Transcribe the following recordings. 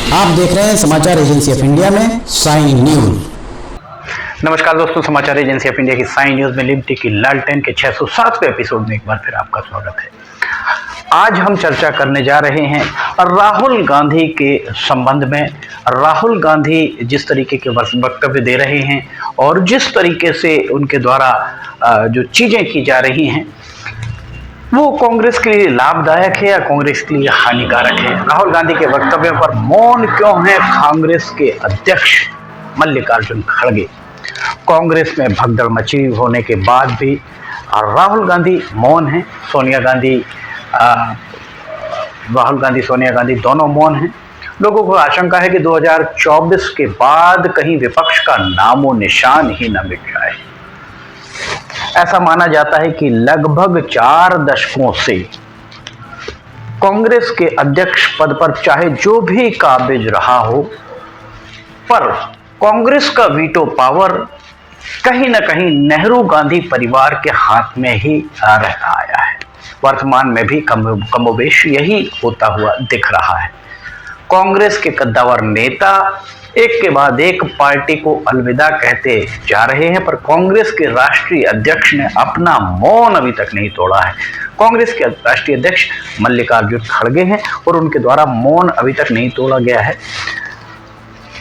आप देख रहे हैं समाचार एजेंसी ऑफ इंडिया में साई न्यूज। नमस्कार दोस्तों, समाचार एजेंसी ऑफ इंडिया की साई न्यूज में लिबर्टी की लालटेन के 607वें एपिसोड में एक बार फिर आपका स्वागत है। आज हम चर्चा करने जा रहे हैं राहुल गांधी के संबंध में। राहुल गांधी जिस तरीके के वक्तव्य दे रहे हैं और जिस तरीके से उनके द्वारा जो चीजें की जा रही हैं वो कांग्रेस के लिए लाभदायक है या कांग्रेस के लिए हानिकारक है। राहुल गांधी के वक्तव्य पर मौन क्यों है कांग्रेस के अध्यक्ष मल्लिकार्जुन खड़गे। कांग्रेस में भगदड़ मची होने के बाद भी राहुल गांधी मौन है। राहुल गांधी सोनिया गांधी दोनों मौन हैं। लोगों को आशंका है कि 2024 के बाद कहीं विपक्ष का नामो निशान ही न मिट जाए। ऐसा माना जाता है कि लगभग 4 दशकों से कांग्रेस के अध्यक्ष पद पर चाहे जो भी काबिज रहा हो, पर कांग्रेस का वीटो पावर कहीं ना कहीं नेहरू गांधी परिवार के हाथ में ही रहता आया है। वर्तमान में भी कमोबेश यही होता हुआ दिख रहा है। कांग्रेस के कद्दावर नेता एक के बाद एक पार्टी को अलविदा कहते जा रहे हैं, पर कांग्रेस के राष्ट्रीय अध्यक्ष ने अपना मौन अभी तक नहीं तोड़ा है। कांग्रेस के राष्ट्रीय अध्यक्ष मल्लिकार्जुन खड़गे हैं और उनके द्वारा मौन अभी तक नहीं तोड़ा गया है।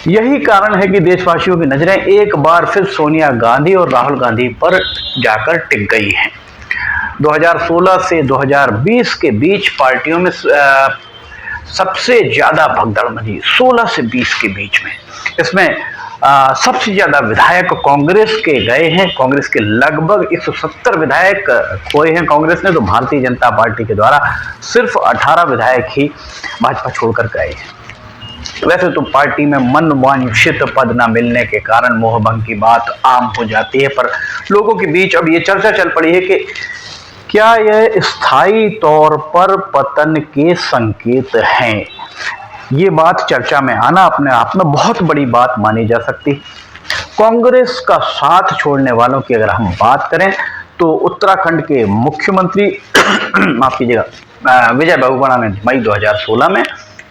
यही कारण है कि देशवासियों की नजरें एक बार फिर सोनिया गांधी और राहुल गांधी पर जाकर टिक गई हैं। 2016 से 2020 के बीच पार्टियों में सबसे ज्यादा भगदड़ मची 16 से 20 के बीच में। इसमें सबसे ज्यादा विधायक कांग्रेस के गए हैं। कांग्रेस के लगभग 170 विधायक खोए हैं कांग्रेस ने, तो भारतीय जनता पार्टी के द्वारा सिर्फ 18 विधायक ही भाजपा छोड़कर गए हैं। वैसे तो पार्टी में मनवांछित पद न मिलने के कारण मोहभंग की बात आम हो जाती है, पर लोगों के बीच अब ये चर्चा चल पड़ी है कि क्या यह स्थायी तौर पर पतन के संकेत हैं। ये बात चर्चा में आना अपने आप में बहुत बड़ी बात मानी जा सकती है। कांग्रेस का साथ छोड़ने वालों की अगर हम बात करें तो उत्तराखंड के मुख्यमंत्री माफ कीजिएगा विजय बहुगुणा ने मई 2016 में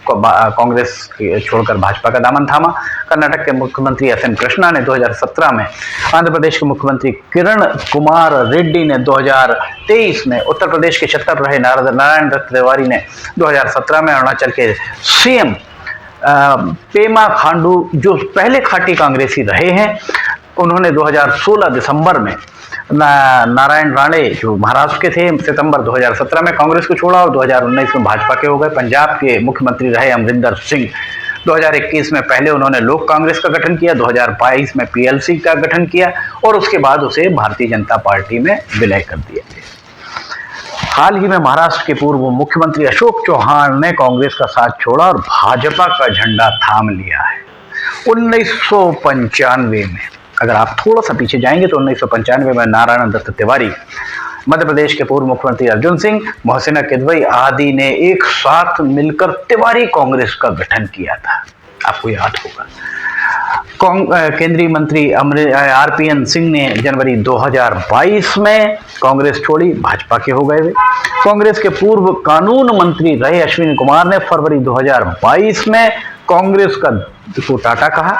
कांग्रेस छोड़कर भाजपा का दामन थामा। कर्नाटक के मुख्यमंत्री एस एन कृष्णा ने 2017 में, आंध्र प्रदेश के मुख्यमंत्री किरण कुमार रेड्डी ने 2023 में, उत्तर प्रदेश के छत्तर रहे नारायण दत्त तिवारी ने 2017 में, अरुणाचल के सीएम पेमा खांडू जो पहले खाटी कांग्रेसी रहे हैं, उन्होंने 2016 दिसंबर में, नारायण राणे जो महाराष्ट्र के थे सितंबर 2017 में कांग्रेस को छोड़ा और 2019 में भाजपा के हो गए। पंजाब के मुख्यमंत्री रहे अमरिंदर सिंह, 2021 में पहले उन्होंने लोक कांग्रेस का गठन किया, 2022 में पीएलसी का गठन किया और उसके बाद उसे भारतीय जनता पार्टी में विलय कर दिया गया। हाल ही में महाराष्ट्र के पूर्व मुख्यमंत्री अशोक चौहान ने कांग्रेस का साथ छोड़ा और भाजपा का झंडा थाम लिया है। 1995 में, अगर आप थोड़ा सा पीछे जाएंगे तो 1995 में नारायण दत्त तिवारी, मध्य प्रदेश के पूर्व मुख्यमंत्री अर्जुन सिंह, मोहसिना किदवई आदि ने एक साथ मिलकर तिवारी कांग्रेस का गठन किया था, आपको याद होगा। केंद्रीय मंत्री आरपीएन सिंह ने जनवरी 2022 में कांग्रेस छोड़ी, भाजपा के हो गए वे। कांग्रेस के पूर्व कानून मंत्री रहे अश्विनी कुमार ने फरवरी 2022 में कांग्रेस को टाटा कहा।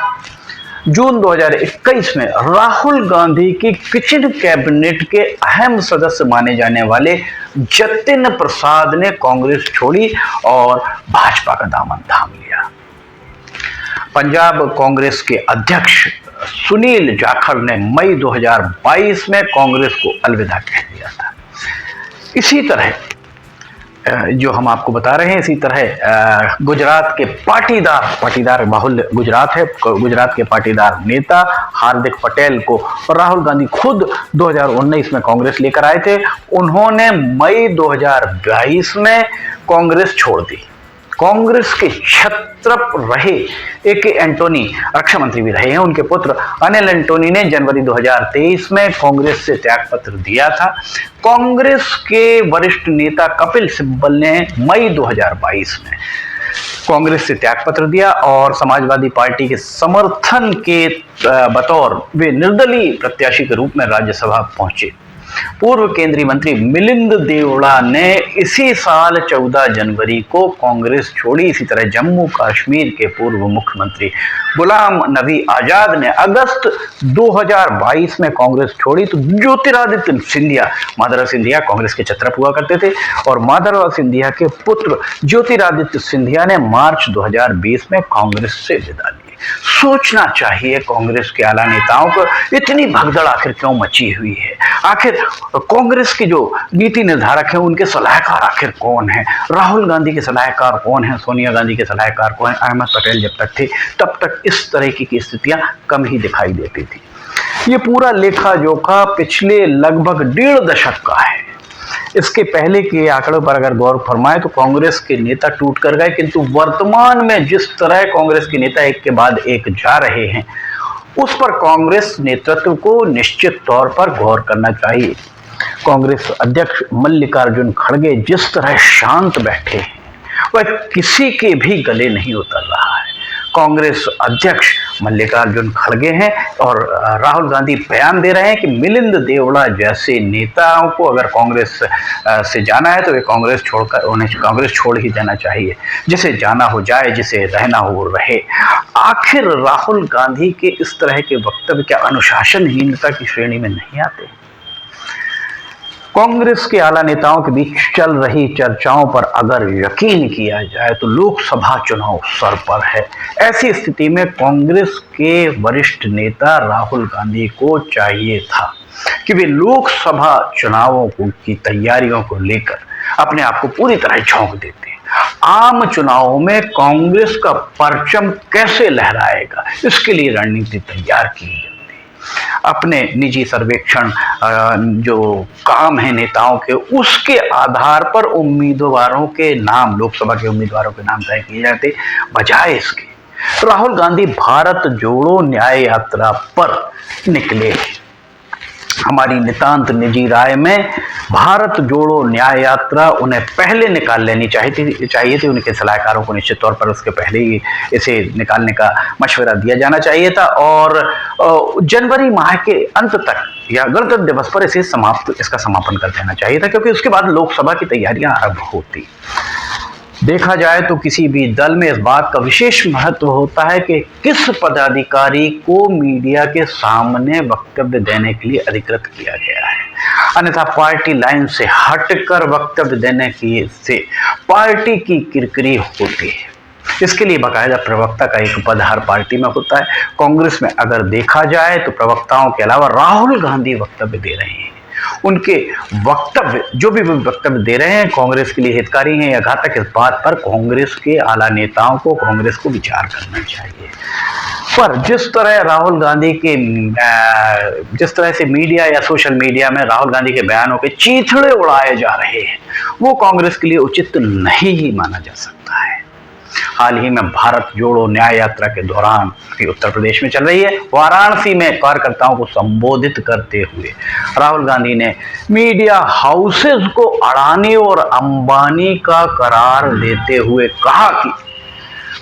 जून 2021 में राहुल गांधी की किचन कैबिनेट के अहम सदस्य माने जाने वाले जतिन प्रसाद ने कांग्रेस छोड़ी और भाजपा का दामन थाम लिया। पंजाब कांग्रेस के अध्यक्ष सुनील जाखड़ ने मई 2022 में कांग्रेस को अलविदा कह दिया था। इसी तरह जो हम आपको बता रहे हैं, इसी तरह गुजरात के पाटीदार बाहुल्य गुजरात है, गुजरात के पाटीदार नेता हार्दिक पटेल को राहुल गांधी खुद 2019 में कांग्रेस लेकर आए थे। उन्होंने मई 2022 में कांग्रेस छोड़ दी। कांग्रेस के छत्रप रहे ए.के. एंटोनी रक्षा मंत्री भी रहे हैं, उनके पुत्र अनिल एंटोनी ने जनवरी 2023 में कांग्रेस से त्यागपत्र दिया था। कांग्रेस के वरिष्ठ नेता कपिल सिब्बल ने मई 2022 में कांग्रेस से त्यागपत्र दिया और समाजवादी पार्टी के समर्थन के बतौर वे निर्दलीय प्रत्याशी के रूप में राज्यसभा पहुंचे। पूर्व केंद्रीय मंत्री मिलिंद देवड़ा ने इसी साल 14 जनवरी को कांग्रेस छोड़ी। इसी तरह जम्मू कश्मीर के पूर्व मुख्यमंत्री गुलाम नबी आजाद ने अगस्त 2022 में कांग्रेस छोड़ी। तो ज्योतिरादित्य सिंधिया, माधवराव सिंधिया कांग्रेस के छत्रप हुआ करते थे, और माधवराव सिंधिया के पुत्र ज्योतिरादित्य सिंधिया ने मार्च 2020 में कांग्रेस से विदा ली। सोचना चाहिए कांग्रेस के आला नेताओं को इतनी भगदड़ आखिर क्यों मची हुई है। आखिर कांग्रेस के जो नीति निर्धारक हैं उनके सलाहकार आखिर कौन है। राहुल गांधी के सलाहकार कौन है, सोनिया गांधी के सलाहकार कौन है। अहमद पटेल जब तक थे तब तक इस तरह की स्थितियां कम ही दिखाई देती थी। ये पूरा लेखा जोखा पिछले लगभग 1.5 दशक का है। इसके पहले के आंकड़ों पर अगर गौर फरमाए तो कांग्रेस के नेता टूट कर गए, किंतु वर्तमान में जिस तरह कांग्रेस के नेता एक के बाद एक जा रहे हैं उस पर कांग्रेस नेतृत्व को निश्चित तौर पर गौर करना चाहिए। कांग्रेस अध्यक्ष मल्लिकार्जुन खड़गे जिस तरह शांत बैठे हैं वह किसी के भी गले नहीं उतर रहा है। कांग्रेस अध्यक्ष मल्लिकार्जुन खड़गे हैं और राहुल गांधी बयान दे रहे हैं कि मिलिंद देवड़ा जैसे नेताओं को अगर कांग्रेस से जाना है तो वे कांग्रेस छोड़कर उन्हें कांग्रेस छोड़ ही देना चाहिए। जिसे जाना हो जाए, जिसे रहना हो रहे। आखिर राहुल गांधी के इस तरह के वक्तव्य क्या अनुशासनहीनता की श्रेणी में नहीं आते? कांग्रेस के आला नेताओं के बीच चल रही चर्चाओं पर अगर यकीन किया जाए तो लोकसभा चुनाव सर पर है। ऐसी स्थिति में कांग्रेस के वरिष्ठ नेता राहुल गांधी को चाहिए था कि वे लोकसभा चुनावों की तैयारियों को लेकर अपने आप को पूरी तरह झोंक देते। आम चुनावों में कांग्रेस का परचम कैसे लहराएगा, इसके लिए रणनीति तैयार की जाती। अपने निजी सर्वेक्षण जो काम है नेताओं के, उसके आधार पर उम्मीदवारों के नाम, लोकसभा के उम्मीदवारों के नाम तय किए जाते। बजाय इसके राहुल गांधी भारत जोड़ो न्याय यात्रा पर निकले। हमारी नितांत निजी राय में भारत जोड़ो न्याय यात्रा उन्हें पहले निकाल लेनी चाहिए थी। उनके सलाहकारों को निश्चित तौर पर उसके पहले ही इसे निकालने का मशवरा दिया जाना चाहिए था और जनवरी माह के अंत तक या गणतंत्र दिवस पर इसका समापन कर देना चाहिए था, क्योंकि उसके बाद लोकसभा की तैयारियां आरंभ होती। देखा जाए तो किसी भी दल में इस बात का विशेष महत्व होता है कि किस पदाधिकारी को मीडिया के सामने वक्तव्य देने के लिए अधिकृत किया गया है। अन्यथा पार्टी लाइन से हटकर वक्तव्य देने की से पार्टी की किरकिरी होती है। इसके लिए बाकायदा प्रवक्ता का एक पद हर पार्टी में होता है। कांग्रेस में अगर देखा जाए तो प्रवक्ताओं के अलावा राहुल गांधी वक्तव्य दे रहे हैं। उनके वक्तव्य, जो भी वक्तव्य दे रहे हैं, कांग्रेस के लिए हितकारी हैं या घातक, इस बात पर कांग्रेस के आला नेताओं को, कांग्रेस को विचार करना चाहिए। पर जिस तरह से मीडिया या सोशल मीडिया में राहुल गांधी के बयानों के चीथड़े उड़ाए जा रहे हैं, वो कांग्रेस के लिए उचित नहीं ही माना जा सकता है। हाल ही में भारत जोड़ो न्याय यात्रा के दौरान उत्तर प्रदेश में चल रही है, वाराणसी में कार्यकर्ताओं को संबोधित करते हुए राहुल गांधी ने मीडिया हाउसेज को अडानी और अंबानी का करार देते हुए कहा कि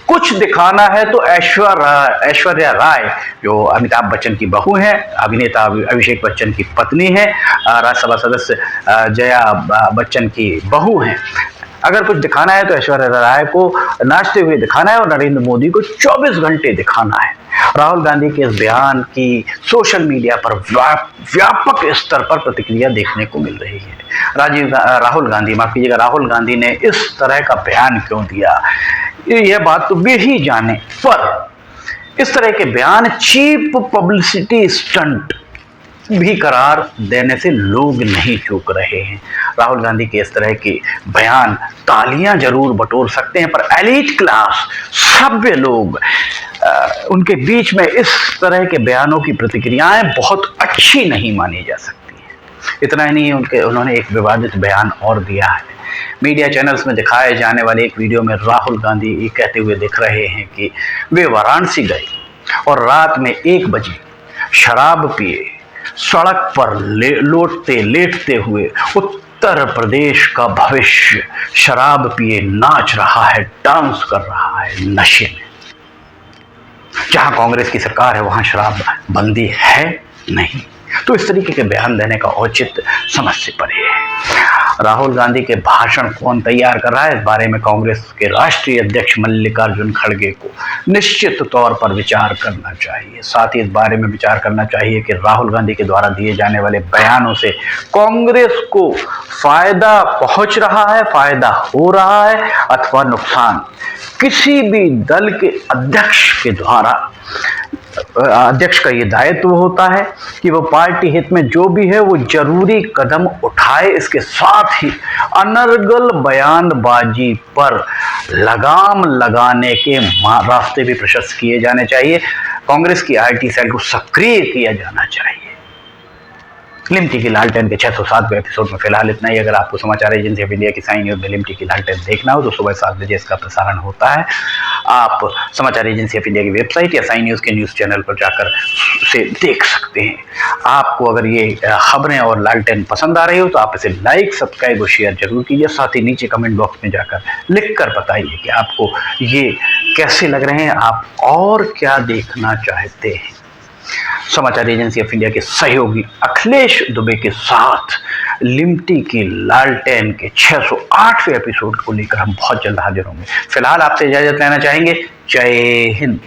कुछ दिखाना है तो ऐश्वर्या राय, जो अमिताभ बच्चन की बहू है, अभिनेता अभिषेक बच्चन की पत्नी है, राज्यसभा सदस्य जया बच्चन की बहू है, अगर कुछ दिखाना है तो ऐश्वर्या राय को नाचते हुए दिखाना है और नरेंद्र मोदी को 24 घंटे दिखाना है। राहुल गांधी के इस बयान की सोशल मीडिया पर व्यापक स्तर पर प्रतिक्रिया देखने को मिल रही है। राहुल गांधी ने इस तरह का बयान क्यों दिया, यह बात तो वे ही जाने, पर इस तरह के बयान चीप पब्लिसिटी स्टंट भी करार देने से लोग नहीं चूक रहे हैं। राहुल गांधी के इस तरह के बयान तालियां जरूर बटोर सकते हैं, पर एलीट क्लास, सभ्य लोग, उनके बीच में इस तरह के बयानों की प्रतिक्रियाएं बहुत अच्छी नहीं मानी जा सकती हैं। इतना ही नहीं, उन्होंने एक विवादित बयान और दिया है। मीडिया चैनल्स में दिखाए जाने वाले एक वीडियो में राहुल गांधी ये कहते हुए दिख रहे हैं कि वे वाराणसी गए और रात में 1 बजे शराब पिए सड़क पर लेटते हुए उत्तर प्रदेश का भविष्य शराब पिए नाच रहा है, डांस कर रहा है नशे में। जहां कांग्रेस की सरकार है वहां शराब बंदी है नहीं। तो इस तरीके के बयान देने का औचित्य समझ से परे है। राहुल गांधी के भाषण कौन तैयार कर रहा है, इस बारे में कांग्रेस के राष्ट्रीय अध्यक्ष मल्लिकार्जुन खड़गे को निश्चित तौर पर विचार करना चाहिए। साथ ही इस बारे में विचार करना चाहिए कि राहुल गांधी के द्वारा दिए जाने वाले बयानों से कांग्रेस को फायदा पहुंच रहा है, फायदा हो रहा है अथवा नुकसान। किसी भी दल के अध्यक्ष का ये दायित्व होता है कि वो पार्टी हित में जो भी है वो जरूरी कदम उठाए। इसके साथ ही अनर्गल बयानबाजी पर लगाम लगाने के रास्ते भी प्रशस्त किए जाने चाहिए। कांग्रेस की आईटी सेल को सक्रिय किया जाना चाहिए। लिमटी की लालटेन के 607वें एपिसोड में फिलहाल इतना ही। अगर आपको समाचार एजेंसी ऑफ इंडिया की साई न्यूज में लिमटी की लालटेन देखना हो तो सुबह 7 बजे इसका प्रसारण होता है। आप समाचार एजेंसी ऑफ इंडिया की वेबसाइट या साई न्यूज के न्यूज चैनल पर जाकर उसे देख सकते हैं। आपको अगर ये खबरें और लालटेन पसंद आ रही हो तो आप इसे लाइक, सब्सक्राइब और शेयर जरूर कीजिए। साथ ही नीचे कमेंट बॉक्स में जाकर लिख कर बताइए कि आपको ये कैसे लग रहे हैं, आप और क्या देखना चाहते हैं। समाचार एजेंसी ऑफ इंडिया के सहयोगी अखिलेश दुबे के साथ लिमटी की लालटेन के 608वें एपिसोड को लेकर हम बहुत जल्द हाजिर होंगे। फिलहाल आपसे इजाजत लेना चाहेंगे। जय हिंद।